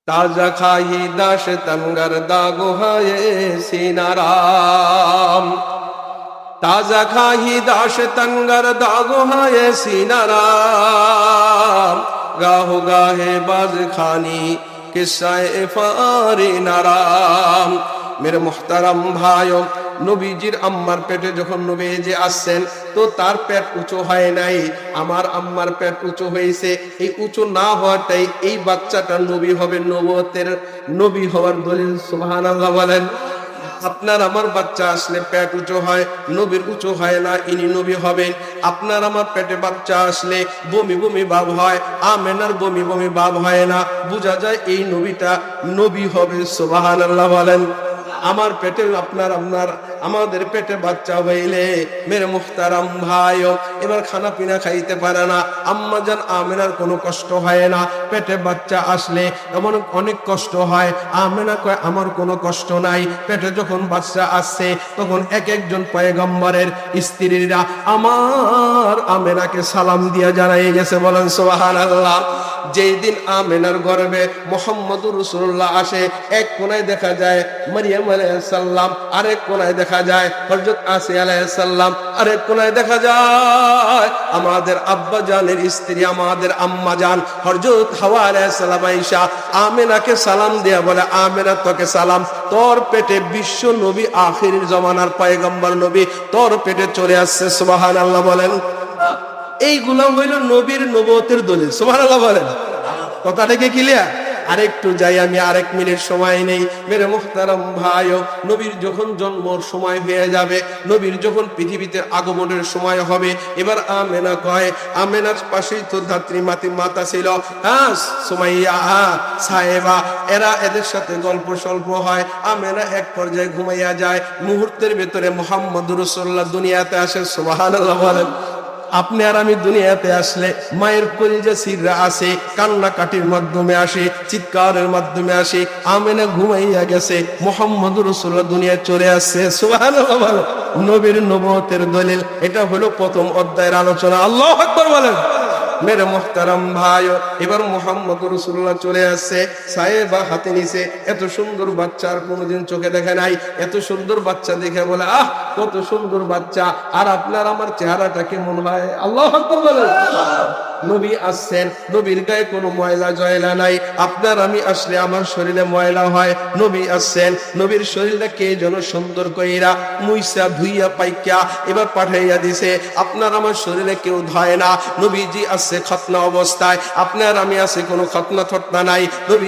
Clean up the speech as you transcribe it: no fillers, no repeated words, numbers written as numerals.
ताजा खाई दाश तंगर दागुहाये सीनाराम ताजा खाई दाश तंगर दागुहाये सीनाराम गाहो गाहे बाज खानी किस्साए फारी नाराम। मेरे मुहतरम भाइयों, নবীজির আম্মার পেটে যখন নবীজি আসছেন তো তার পেট উঁচু হয় নাই, আমার আম্মার পেট উঁচু হয়েছে। এই উঁচু না হওয়াটাই এই বাচ্চাটা নবী হবে, নবুয়তের নবী হওয়ার দলিল। সুবহানাল্লাহ বলেন। আপনার আমার বাচ্চা আসলে পেট উঁচু হয়, নবীর উঁচু হয় না, ইনি নবী হবেন। আপনার আমার পেটে বাচ্চা আসলে বমি বমি ভাব হয়, আমেনার বমি বমি ভাব হয় না, বোঝা যায় এই নবীটা নবী হবে। সুবহানাল্লাহ বলেন। আমার পেটে আপনার আমাদের পেটে বাচ্চা হইলে মেরে মুখতারাম ভাই এবার খানা পিনা খাইতে পারে না, আম্মা জান আমেনার কোনো কষ্ট হয় না। পেটে বাচ্চা আসলে এমন অনেক কষ্ট হয়, আমেনা কয় আমার কোনো কষ্ট নাই। পেটে যখন বাচ্চা আসছে তখন এক একজন পয়গম্বরের স্ত্রীরা আমার আমেনাকে সালাম দিয়া জানাই গেছে। বলেন সুবহানাল্লাহ। যেই দিন আমেনার গর্ভে মুহাম্মদুর রাসূলুল্লাহ আসে, এক কোণায় দেখা যায় মারিয়াম আলাইহিস সালাম, আরেক কোণায় দেখা যায় হযরত আসিয়া আলাইহিস সালাম, আরেক কোণায় দেখা যায় আমাদের আব্বা জানের স্ত্রী আমাদের আম্মা জান হযরত হাওয়া আলাইহিস সালাম আয়েশা আমেনাকে সালাম দেয়া বলে, আমেনা তোকে সালাম, তোর পেটে বিশ্ব নবী আখিরের জামানার পয়গম্বর নবী তোর পেটে চলে আসছে। সুবহানাল্লাহ বলেন। এইগুলো হইল নবীর নবুয়তের দলিল। সুবহানাল্লাহ বলেন। কথাটা কি ক্লিয়ার? আরেকটু যাই, আমি আরেক মিনিট সময় নেই। মেরে মুহতারাম ভাইও, নবীর যখন জন্মর সময় হয়ে যাবে, নবীর যখন পৃথিবীতে আগমনের সময় হবে, এবার আমেনা কয়, আমেনার পাশেই তো ধাত্রী মাতা ছিল, হ্যাঁ সুমাইয়া, সাহেবা, এরা এদের সাথে গল্প স্বল্প হয়। আমেনা এক পর্যায়ে ঘুমাইয়া যায়, মুহূর্তের ভেতরে মুহাম্মদুর রাসূলুল্লাহ দুনিয়াতে আসে। সুবহানাল্লাহ বলেন। আপনি আর আমি দুনিয়াতে আসলে মায়ের কলিজা সিররা আসে, কান্নাকাটির মাধ্যমে আসে, চিৎকারের মাধ্যমে আসে। আমেনা ঘুমাইয়া গেছে, মুহাম্মদুর রাসূলুল্লাহ দুনিয়ায় চলে আসছে। সুবহানাল্লাহ। নবীর নবুয়তের দলিল। এটা হলো প্রথম অধ্যায়ের আলোচনা। আল্লাহু আকবার বলেন। মেরে মুহতারাম ভাই, এবার মুহাম্মদুর রাসূলুল্লাহ চলে আসছে, সাহেবা হাতে নিছে। এত সুন্দর বাচ্চা আর কোনোদিন চোখে দেখে নাই। এত সুন্দর বাচ্চা দেখে বলে, আহ কত সুন্দর বাচ্চা, আর আপনার আমার চেহারাটা কেমন হয়। আল্লাহু আকবার বলেন। নবী আসছেন, নবীর গায়ে কোনো ময়লা জয়লা নাই। আপনার আমি আসলে আমার শরীরে ময়লা হয়। নবী আসছেন, নবীর শরীরটা কে যেন সুন্দর কইরা মুইসা ধুইয়া পাইকা এবার পাঠাইয়া দিছে। আপনার আমার শরীরে কেউ ধয় না। নবীজি আসছে খতনা অবস্থায়, আপনার আমি আছে কোনো খতনা থতনা নাই। নবী